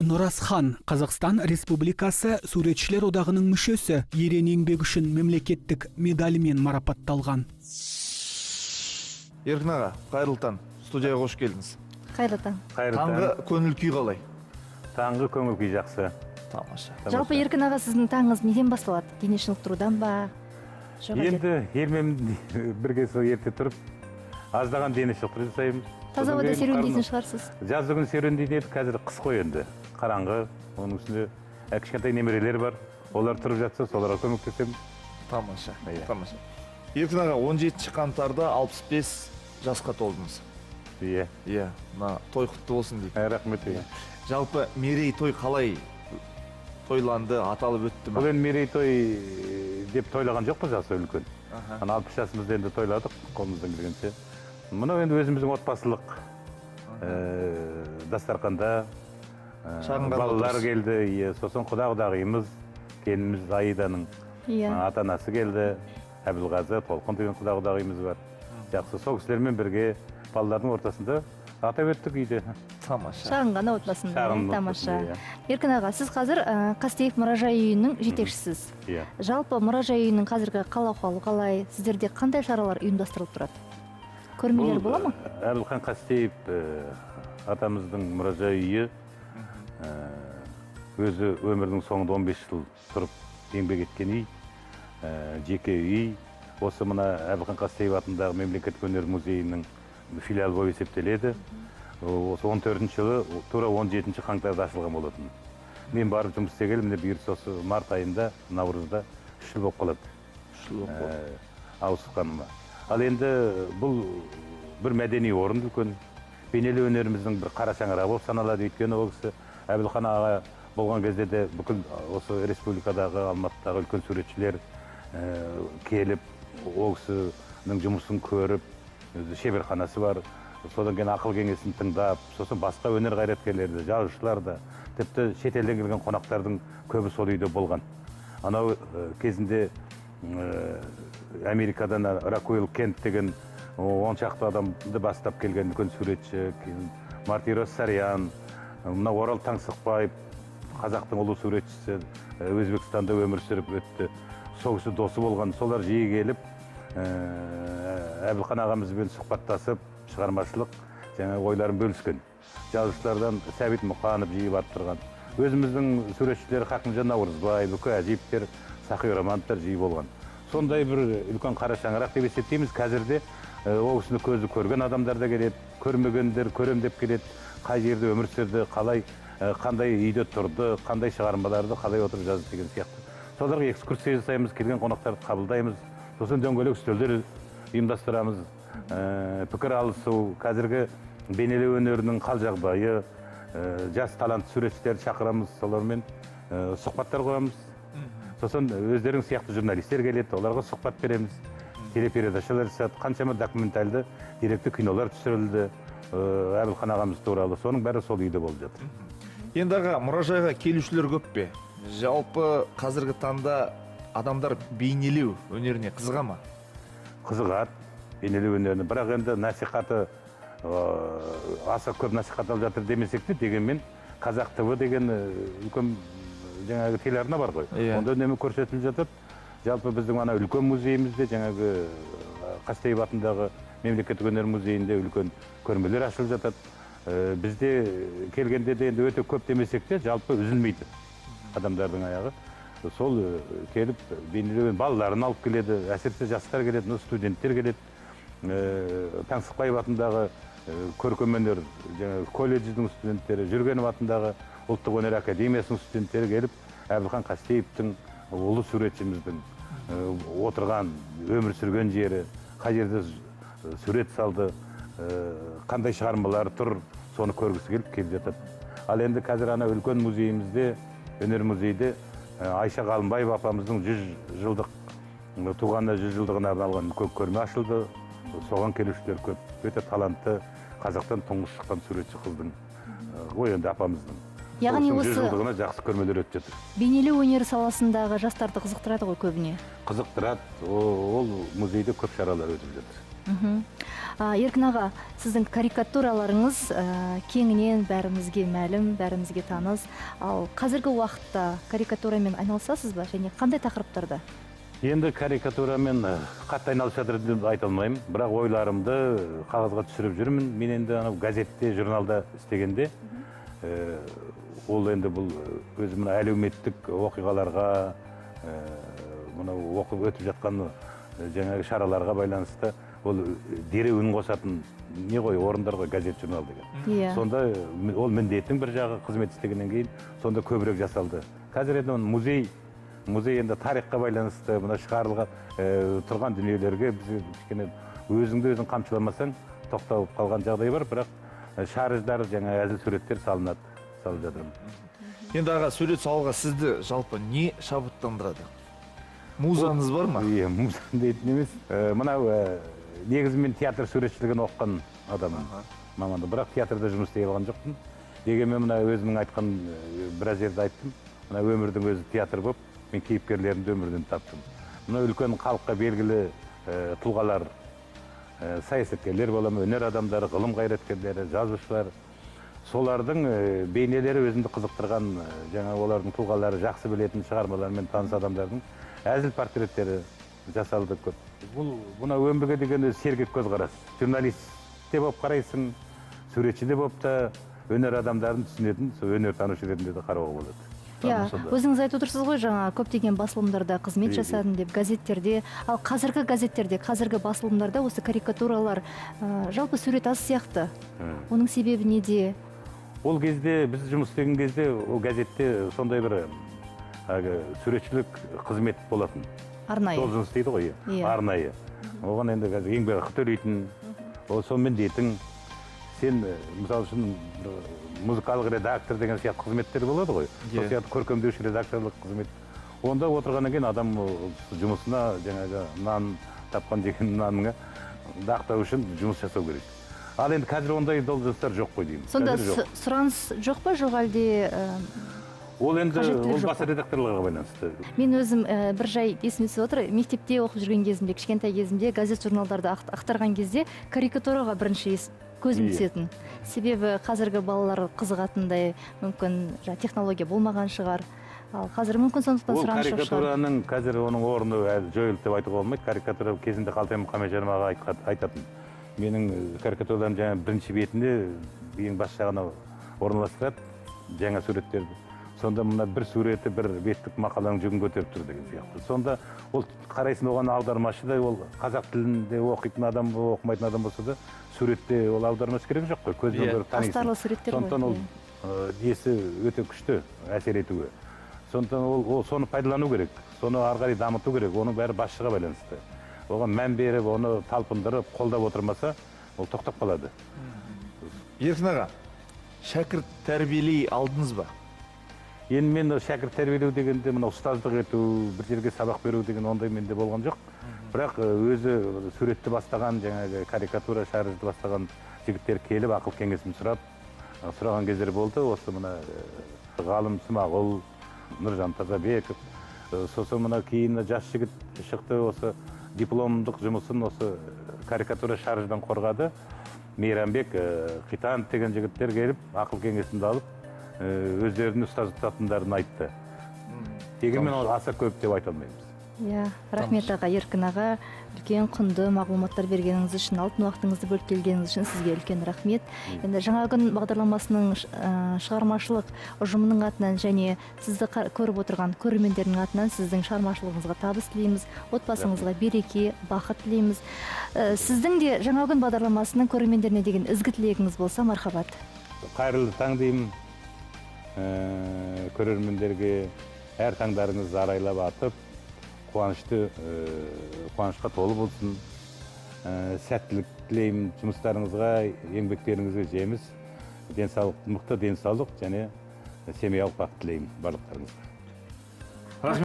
Норазхан, Қазақстан Республикасы Суретшілер одағының мүшесі, ерен еңбегі үшін мемлекеттік медалімен марапатталған. Еркін аға, қайырлы таң. Студияға қош келдіңіз. Қайырлы таң. Таңғы көңіл күй қалай? Таңғы көңіл күй жақсы. Тамаша. Жалпы Еркін аға, сіздің таңыңыз неден басталады? Дене шынықтырудан ба? Енді ермен бірге сол ерте тұрып, аздаған дене шынықтыру жасаймыз. Таза ауада серуендейтін шығарсыз. Жазды күні серуендейді, қазір қыс қой енді. Қараңғы, оның үстінде кішкентай немерелер бар. Олар тұрып жатса, соларға көмектесеміз. Тамаша. Тамаша. Еркін аға, 17 қаңтарда 65 жасқа толдыңыз. Иә. Иә, той құтты болсын дейді. Рахмет. Жалпы мерей той қалай тойланды, аталып өтті ма? Бұл енді мерей той деп тойлаған жоқпыз жасы үлкен. 60 жасымызда енді тойладық, қолымыздан келгенше. Мұнау енді өзіміздің отбасылық дастарханда балалар келді, сосын құда-құдағиымыз, келініміз Аиданың ата-анасы келді, Әбілғазы, Толқын деген құда-құдағиымыз бар. Жақсы, сол кісілермен бірге балалардың ортасында атап өттік үйде. Тамаша. Шағын ғана отбасында. Тамаша. Еркін аға, сіз қазір Қастеев мұражай үйінің жетекшісіз. Жалпы мұражай үйінің қазіргі қала ахуалы қалай, сіздерде қандай шаралар ұйымдастырылып тұрады? Көрмелер бола ма? Әбілхан Қастеев атамыздың мұражай үйі өзі өмірдің соңында 15 жыл тұрып еңбек еткен үй, жеке үй. Осы мына Әбілхан Қастеев атындағы мемлекеттік өнер музейінің филиалы болып есептеледі. Осы 14 жылы, тура 17 қаңтарда ашылған болатын. Мен барып жұмыс істегелі, міне бұйыртса осы март айында, наурызда 3 жыл болып қалады. Ауысқаныма. Ал енді бұл бір мәдени орын үлкен. Бейнелеу өнеріміздің бір қара шаңырағы болып саналады. Өйткені ол кісі Әбілхан аға болған кезде де бүкіл осы республикадағы, Алматыдағы үлкен суретшілер келіп, ол кісінің жұмысын көріп, шеберханасы бар. Содан кейін ақыл кеңесін тыңдап, сосын басқа өнер қайраткерлерді, жазушылар да, тіпті шетелден келген қонақтардың көбі сол үйде болған. Анау кезінде Америкадан Ракуэлл Кент деген 10 шақты адамды бастап келген үлкен суретші, Мартирос Сариян, мына Орал Таңсықбаев, қазақтың ұлы суретшісі, Өзбекстанда өмір сүріп өтті. Сол кісі досы болған, солар жиі келіп, Әбілхан ағамызбен сұхбаттасып, шығармашылық ойларын бөліскен. Жазушылардан Сәбит Мұқанов жиі барып тұрған. Өзіміздің суретшілер Хақымжан Наурызбай, Бүкі Әжиевтер, Сақи Романовтар жиі болған. Сондай бір үлкен қара шаңырақ деп есептейміз. Қазірде ол кісіні көзі көрген адамдар да келеді, көрмегендер көрем деп келеді. Қай жерде өмір сүрді, қандай үйде тұрды, қандай шығармаларды қалай отырып жазды деген сияқты. Соларға экскурсия жасаймыз, келген қонақтарды қабылдаймыз. Сосын дөңгелек үстелдер ұйымдастырамыз. Пікір алысу, қазіргі бейнелеу өнерінің қал жағдайы, жас талантты суретшілерді шақырамыз, солармен сұхбаттар қоямыз. Сосын өздерің сияқты журналистер келеді, оларға сұхбат береміз. Телепередачалар жасады, қаншама документальды деректі кинолар түсірілді Әбілхан ағамыз туралы. Соның бәрі сол үйде болып жатыр. Енді аға, мұражайға келушілер көп пе? Жалпы қазіргі таңда адамдар бейнелеу өнеріне қызыға ма? Қызығады бейнелеу өнеріне, бірақ енді насихаты аса көп насихатталып жатыр демесек те, дегенмен Қазақ ТВ деген үлкен жаңағы телеарна бар ғой. Онда үнемі көрсетіліп жатыр. Жалпы біздің ана үлкен музейімізде, жаңағы Қастеев атындағы мемлекеттік өнер музейінде үлкен көрмелер ашылып жатады. Бізде келгенде де енді өте көп демесек те, жалпы үзілмейді адамдардың аяғы. Сол келіп бейнелеу балаларын алып келеді, әсіресе жастар келеді, студенттер келеді. Таңсықбаев атындағы көркемөнер колледждің студенттері, Жүргенов атындағы ұлттық өнер академиясының студенттері келіп, Әбілхан Қастеевтің ұлы суретшіміздің отырған, өмір сүрген жері, қай жерде сурет салды, қандай шығармалары тұр, соны көргісі келіп жатады. Ал енді қазір ана үлкен музейімізде, өнер музейде Айша Ғалымбаев апамыздың 100 жылдық туғанына 100 жылдығына арналған көп көрме ашылды. Соған келушілер көп. Өте талантты, қазақтан тұңғыш шыққан суретші қыздың, ғой енді апамыздың. Яғни осы 100 жылдығына жақсы көрмелер өтіп жатыр. Бейнелеу өнері саласындағы жастарды қызықтырады ғой көбіне. Қызықтырады, ол музейде көп шаралар өтіп жатыр. Еркін аға, сіздің карикатураларыңыз кеңінен бәрімізге мәлім, бәрімізге таныс. Ал қазіргі уақытта карикатурамен айналысасыз ба, және қандай тақырыптарда? Енді карикатурамен қатты айналысып жатыр деп айта алмаймын, бірақ ойларымды қағазға түсіріп жүрмін. Мен енді газетте, журналда істегенде, ол енді бұл өзімнің әлеуметтік оқиғаларға, оқып өтіп жатқан жаңағы шараларға байланысты ол дереу үн қосатын не ғой, орындар ғой, газет, журнал деген. Сонда ол міндеттің бір жағы, қызмет істегеннен кейін сонда көбірек жасалды. Қазір енді музей енді тарихқа байланысты мына шығарылған тұрған дүниелерге біз өзіңді өзің қамшыламасаң тоқталып қалған жағдай бар, бірақ шарждар, жаңа әзіл суреттер салып жатырмын. Енді аға, сурет салуға сізді жалпы не шабыттандырады? Музаңыз бар ма? Иә, музам дейтін емес. Мынау негізі мен театр суретшілігін оқыған адамын, маманды, бірақ театрда жұмыс істей алған жоқпын. Дегенмен мына өзімнің айтқан біраз жерде айттым. Мына өмірдің өзі театр болып, мен кейіпкерлерімді өмірден таптым. Мына үлкен халыққа белгілі тұлғалар, саясаткерлер боламы, өнер адамдары, ғылым қайраткерлері, жазушылар, солардың бейнелері өзімді қызықтырған, жаңа олардың тұлғалары, жақсы білетін шығармалармен таныс адамдардың әзіл портреттері жасалды көп. Бұна өмірге деген сергек көзқарас. Журналист те болып қарайсың, суретші де болып та өнер адамдарын түсінетін, өнер танушы ретінде де қарауға болады. Өзіңіз айтып отырсыз ғой, жаңа көптеген басылымдарда қызмет жасадым деп, газеттерде, ал қазіргі газеттерде, қазіргі басылымдарда осы карикатуралар жалпы сурет аз сияқты. Оның себебі неде? Ол кезде, біз жұмыс істеген кезде, ол газетте сондай бір суретшілік қызмет болатын. Арнайы. Должность дейді ғой, арнайы. Оған енді еңбекақы төлейтін, сол міндетің. Сен, мысалы үшін, музыкалық редактор деген сияқты қызметтер болады ғой. Сол сияқты көркемдеуші редакторлық қызмет. Онда отырғаннан кейін адам жұмысына, жаңағы нан тапқан жеген наныңа дақтау үшін жұмыс жасау керек. Ал енді қазір ондай должностьтар жоқ қой деймін. Сонда сұраныс жоқ па, жоқ әлде? Ол енді бас редакторларға байланысты. Мен өзім бір жай есіме түсіп отыр, мектепте оқып жүрген кезімде, кішкентай кезімде газет журналдарды ақтарған кезде карикатураға бірінші көзім түсетін. Себебі қазіргі балалар қызығатындай мүмкін технология болмаған шығар. Ал қазір мүмкін сондықтан сұраныс жоқ шығар. Ол карикатураның қазір оның орны жойылды деп айтуға болмайды. Карикатура кезінде Қалтай Мұхамеджанов аға айтатын. Менің карикатураларым жаңа бірінші бетінде ең бас жағына орналастырады жаңа суреттерді. Сонда мына бір суреті, бір беттік мақаланың жүгін көтеріп тұр деген сияқты. Сонда ол қарайсын, оған аудармашы да, ол қазақ тілінде оқитын адам, оқымайтын адам болса да, суретте ол аудармашы керек жоқ қой, көзбен көріп танисың. Астарлы суреттер ғой. Сондықтан ол есі өте күшті әсер етуге. Сондықтан ол соны пайдалану керек, соны ары қарай дамыту керек, оның бәрі басшыға байланысты. Оған мән беріп, оны талпындырып, қолдап отырмаса, ол тоқтап қалады. Еркін аға, шәкірт тәрбиелей алдыңыз ба? Енді мен шәкірт тәрбиелеу дегенде, мына ұстаздық ету, бір жерге сабақ беру деген ондай менде болған жоқ. Бірақ өзі суретті бастаған, жаңағы карикатура, шаржды бастаған жігіттер келіп, ақыл кеңесін сұраған кездер болды. Осы мына Ғалым Смағұл, Нұржан Тазабеков, сосын мына кейін жас жігіт шықты, осы дипломдық жұмысын осы карикатура шарждан қорғады. Мейрамбек, Қитан деген жігіттер келіп, ақыл кеңесінді алып, өздерінің ұстаз тұтатындарын айтты. Дегенмен ол аса көп деп айта алмаймыз. Рахмет аға, Еркін аға, үлкен құнды мағлұматтар бергеніңіз үшін, алтын уақытыңызды бөліп келгеніңіз үшін сізге үлкен рахмет. Енді жаңа күн бағдарламасының шығармашылық ұжымының атынан және сізді көріп отырған көрермендердің атынан сіздің шығармашылығыңызға табыс тілейміз, отбасыңызға береке, бақыт тілейміз. Сіздің де жаңа күн бағдарламасының көрермендеріне деген ізгі тілегіңіз болса, мархабат. Қайырлы таң деймін. Көрермендерге әр таңдарыңыз арайлап атып, қуанышқа толы болсын. Сәттілік тілеймін жұмыстарыңызға, еңбектеріңізге жеміс, денсаулық, мықты денсаулық және семьялық бақыт тілеймін барлықтарыңызға.